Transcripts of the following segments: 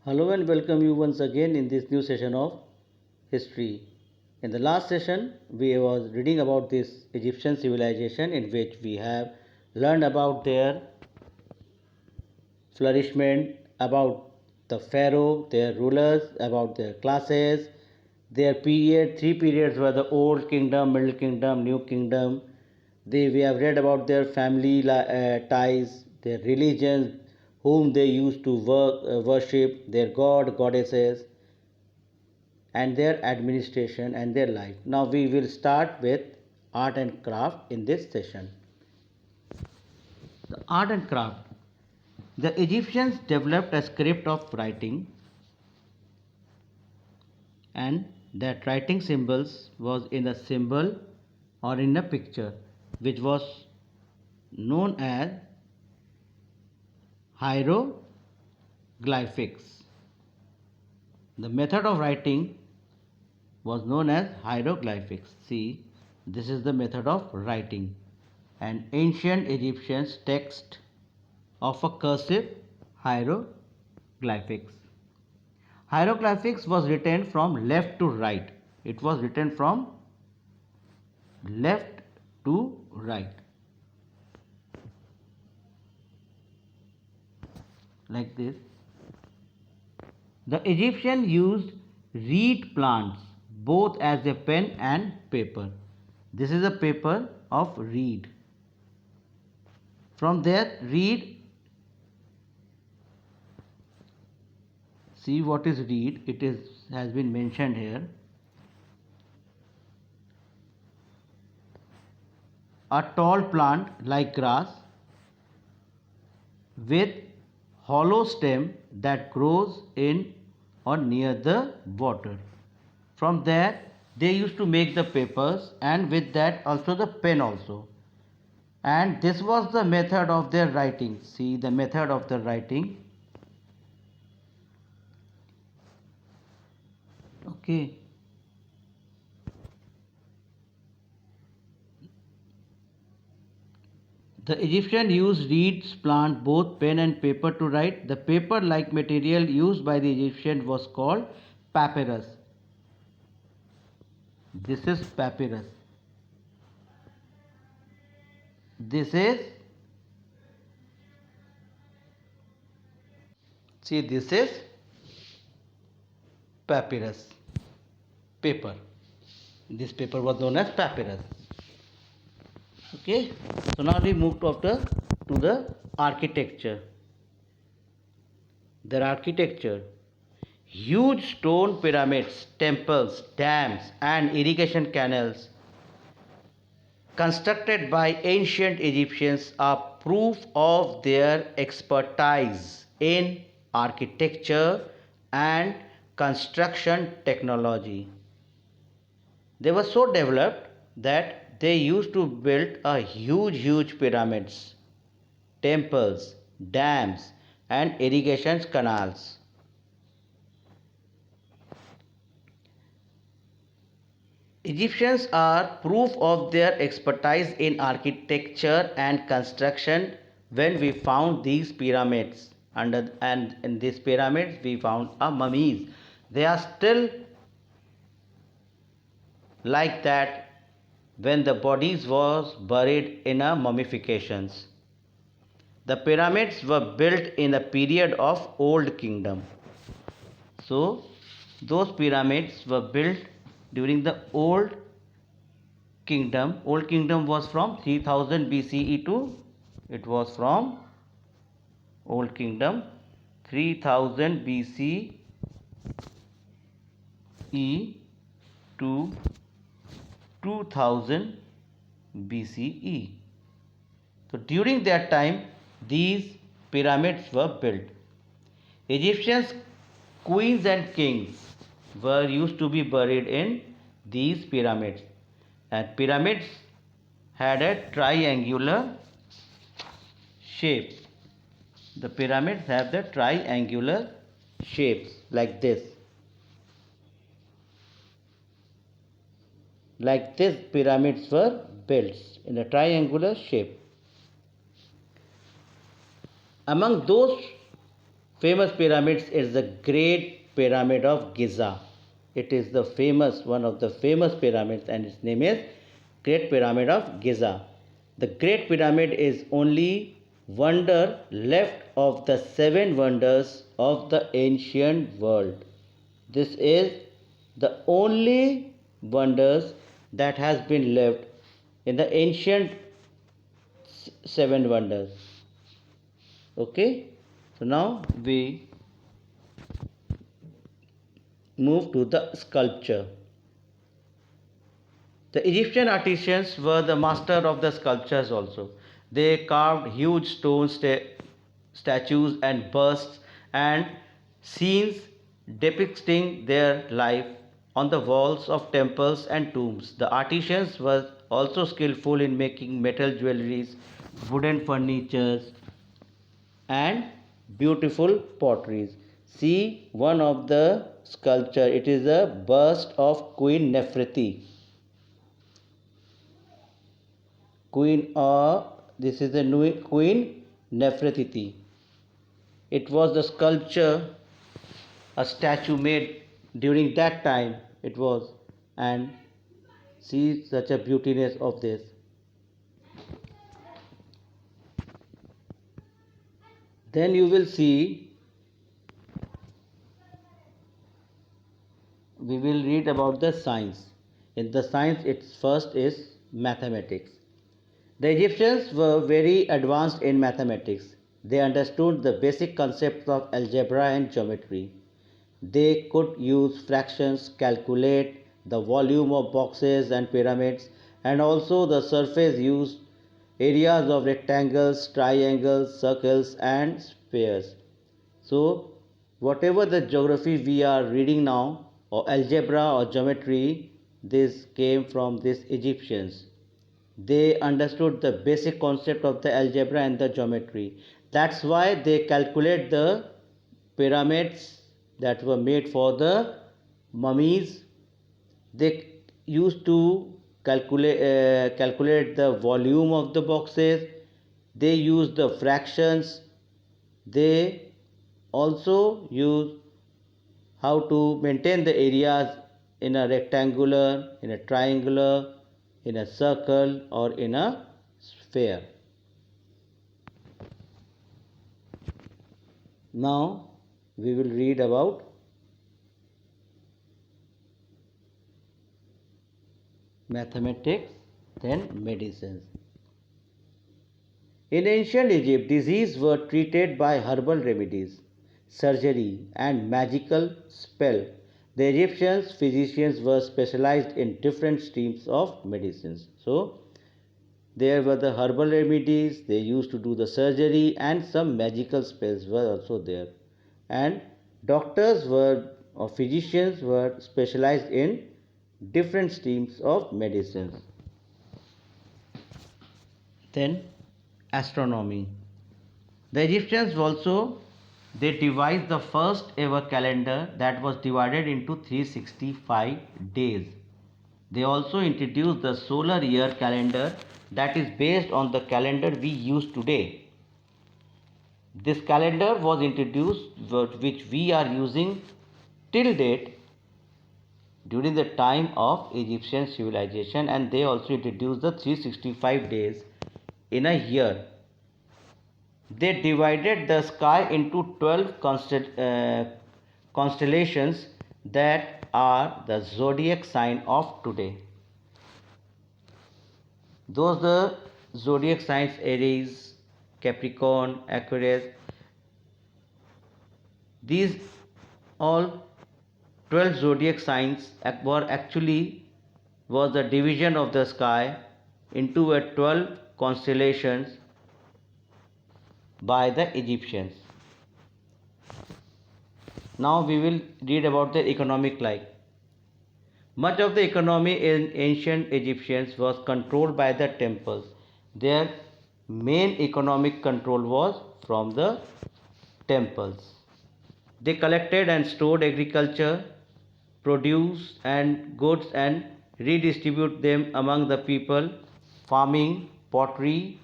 Hello and welcome you once again in this new session of history. In the last session, we was reading about this Egyptian civilization in which we have learned about their flourishment, about the pharaoh, their rulers, about their classes, their period. Three periods were the Old Kingdom, Middle Kingdom, New Kingdom. We have read about their family ties, their religions, whom they used to worship, their god, goddesses, and their administration and their life. Now we will start with art and craft in this session. The art and craft. The Egyptians developed a script of writing, and that writing symbols was in a symbol or in a picture, which was known as hieroglyphics. The method of writing was known as hieroglyphics. See, this is the method of writing. An ancient Egyptian's text of a cursive hieroglyphics. Hieroglyphics was written from left to right. It was written from left to right. Like this. The Egyptian used reed plants both as a pen and paper. This is a paper of reed. From there, reed. See what is reed? It has been mentioned here. A tall plant like grass with hollow stem that grows in or near the water. From there they used to make the papers, and with that also the pen also. And this was the method of their writing. See the method of the writing. Okay. The Egyptian used reeds, plant both pen and paper to write. The paper-like material used by the Egyptian was called papyrus. This is papyrus. This is papyrus paper. This paper was known as papyrus. Okay, so now we move to the architecture. Their architecture: huge stone pyramids, temples, dams, and irrigation canals constructed by ancient Egyptians are proof of their expertise in architecture and construction technology. They were so developed that they used to build a huge pyramids, temples, dams, and irrigation canals. Egyptians are proof of their expertise in architecture and construction when we found these pyramids. And in these pyramids we found mummies. They are still like that when the bodies was buried in a mummifications. The pyramids were built in the period of Old Kingdom. So those pyramids were built during the Old Kingdom. Old Kingdom was from 3000 BCE to, it was from Old Kingdom 3000 BCE to 2000 BCE. So during that time these pyramids were built. Egyptians queens and kings were used to be buried in these pyramids, and pyramids had a triangular shape. The pyramids have the triangular shapes like this. Like this pyramids were built in a triangular shape. Among those famous pyramids is the Great Pyramid of Giza. It is the famous, one of the famous pyramids, and its name is Great Pyramid of Giza. The Great Pyramid is only wonder left of the seven wonders of the ancient world. This is the only wonders that has been left in the ancient seven wonders. Okay, so now we move to the sculpture. The Egyptian artisans were the master of the sculptures also. They carved huge stone statues and busts and scenes depicting their life on the walls of temples and tombs. The artisans were also skillful in making metal jewelries, wooden furnitures, and beautiful potteries. See one of the sculpture. It is a bust of Queen Nefertiti. This is the Queen Nefertiti. It was the sculpture, a statue made during that time. It was, and see such a beautiness of this. Then you will see, we will read about the science. In the science, its first is mathematics. The Egyptians were very advanced in mathematics. They understood the basic concepts of algebra and geometry. They could use fractions, calculate the volume of boxes and pyramids, and also the surface used areas of rectangles, triangles, circles, and spheres. So, whatever the geography we are reading now, or algebra or geometry, this came from these Egyptians. They understood the basic concept of the algebra and the geometry. That's why they calculate the pyramids that were made for the mummies. They used to calculate the volume of the boxes. They used the fractions. They also use how to maintain the areas in a rectangular, in a triangular, in a circle, or in a sphere. Now we will read about mathematics, then medicines. In ancient Egypt, diseases were treated by herbal remedies, surgery, and magical spell. The Egyptian physicians were specialized in different streams of medicines. So, there were the herbal remedies, they used to do the surgery, and some magical spells were also there. And doctors were, or physicians were specialized in different streams of medicines. Then astronomy. The Egyptians also, they devised the first ever calendar that was divided into 365 days. They also introduced the solar year calendar that is based on the calendar we use today. This calendar was introduced, which we are using till date, during the time of Egyptian civilization, and they also introduced the 365 days in a year. They divided the sky into 12 constellations that are the zodiac sign of today. Those the zodiac signs: Aries, Capricorn, Aquarius. These all 12 zodiac signs were actually was the division of the sky into a 12 constellations by the Egyptians. Now we will read about the economic life. Much of the economy in ancient Egyptians was controlled by the temples. Their main economic control was from the temples. They collected and stored agriculture, produce and goods and redistribute them among the people. Farming, pottery,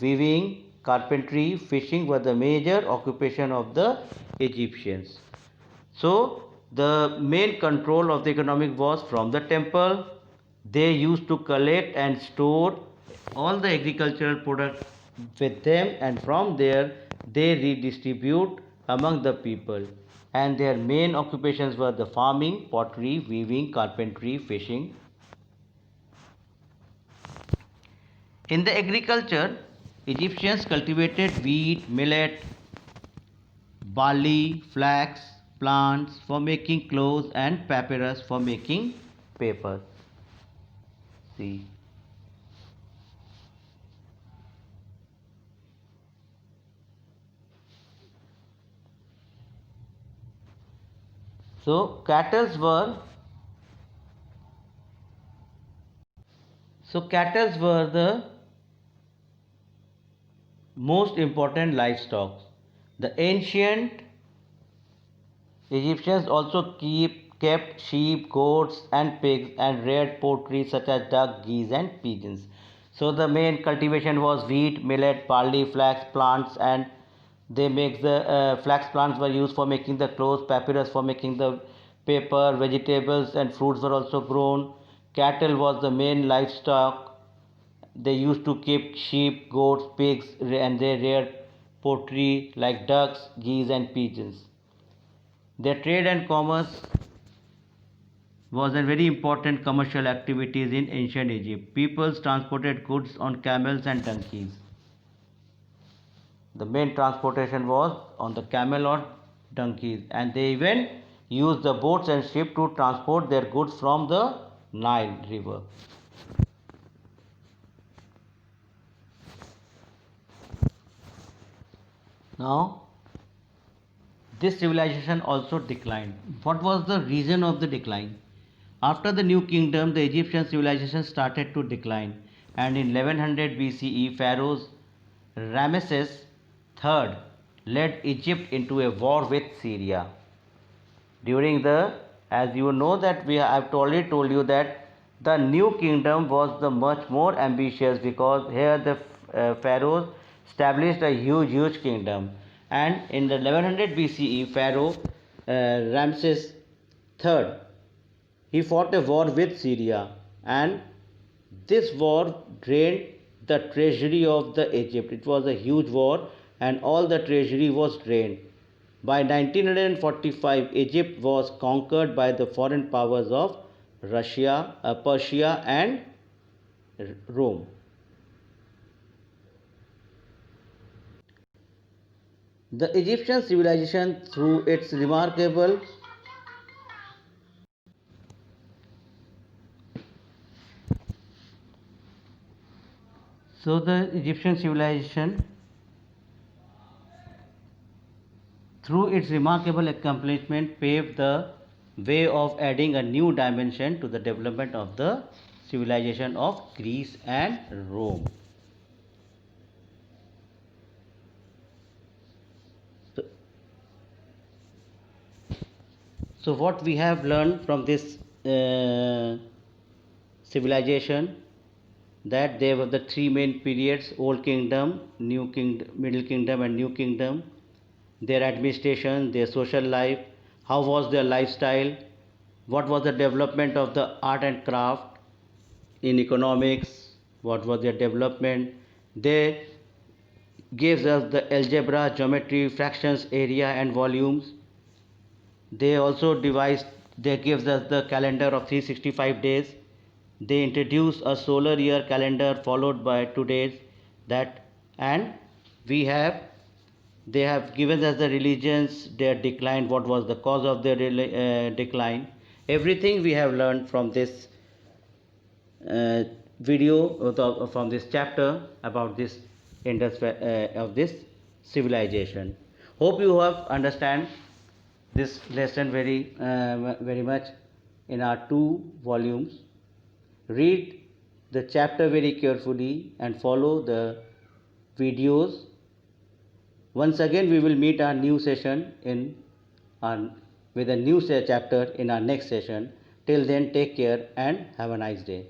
weaving, carpentry, fishing were the major occupation of the Egyptians. So the main control of the economic was from the temple. They used to collect and store all the agricultural products with them, and from there they redistribute among the people. And their main occupations were the farming, pottery, weaving, carpentry, fishing. In the agriculture, Egyptians cultivated wheat, millet, barley, flax, plants for making clothes, and papyrus for making paper. See. So cattle were the most important livestock. The ancient Egyptians also kept sheep, goats, and pigs, and reared poultry such as duck, geese, and pigeons. So the main cultivation was wheat, millet, barley, flax plants, and they make the flax plants were used for making the clothes, papyrus for making the paper, vegetables and fruits were also grown. Cattle was the main livestock. They used to keep sheep, goats, pigs, and they reared poultry like ducks, geese, and pigeons. Their trade and commerce was a very important commercial activities in ancient Egypt. Peoples transported goods on camels and donkeys. The main transportation was on the camel or donkeys, and they even used the boats and ships to transport their goods from the Nile river. Now, this civilization also declined. What was the reason of the decline? After the New Kingdom, the Egyptian civilization started to decline, and in 1100 BCE, Pharaoh Ramesses III led Egypt into a war with Syria. During the, as you know that I've already told you that the New Kingdom was the much more ambitious, because here the pharaohs established a huge kingdom, and in the 1100 BCE Pharaoh Ramses III, he fought a war with Syria, and this war drained the treasury of the Egypt. It was a huge war, and all the treasury was drained. By 1945, Egypt was conquered by the foreign powers of Russia, Persia, and Rome. The Egyptian civilization, through its remarkable through its remarkable accomplishment, paved the way of adding a new dimension to the development of the civilization of Greece and Rome. So what we have learned from this civilization, that there were the three main periods: Old Kingdom, New Kingdom, Middle Kingdom, and New Kingdom. Their administration, their social life, how was their lifestyle, what was the development of the art and craft, in economics, what was their development. They gave us the algebra, geometry, fractions, area, and volumes. They also gives us the calendar of 365 days. They introduced a solar year calendar followed by 2 days, that, and they have given us the religions, their decline, what was the cause of their decline. Everything we have learned from this video, from this chapter about this of this civilization. Hope you have understand this lesson very much in our 2 volumes. Read the chapter very carefully and follow the videos. Once again, we will meet our new session with a new chapter in our next session. Till then, take care and have a nice day.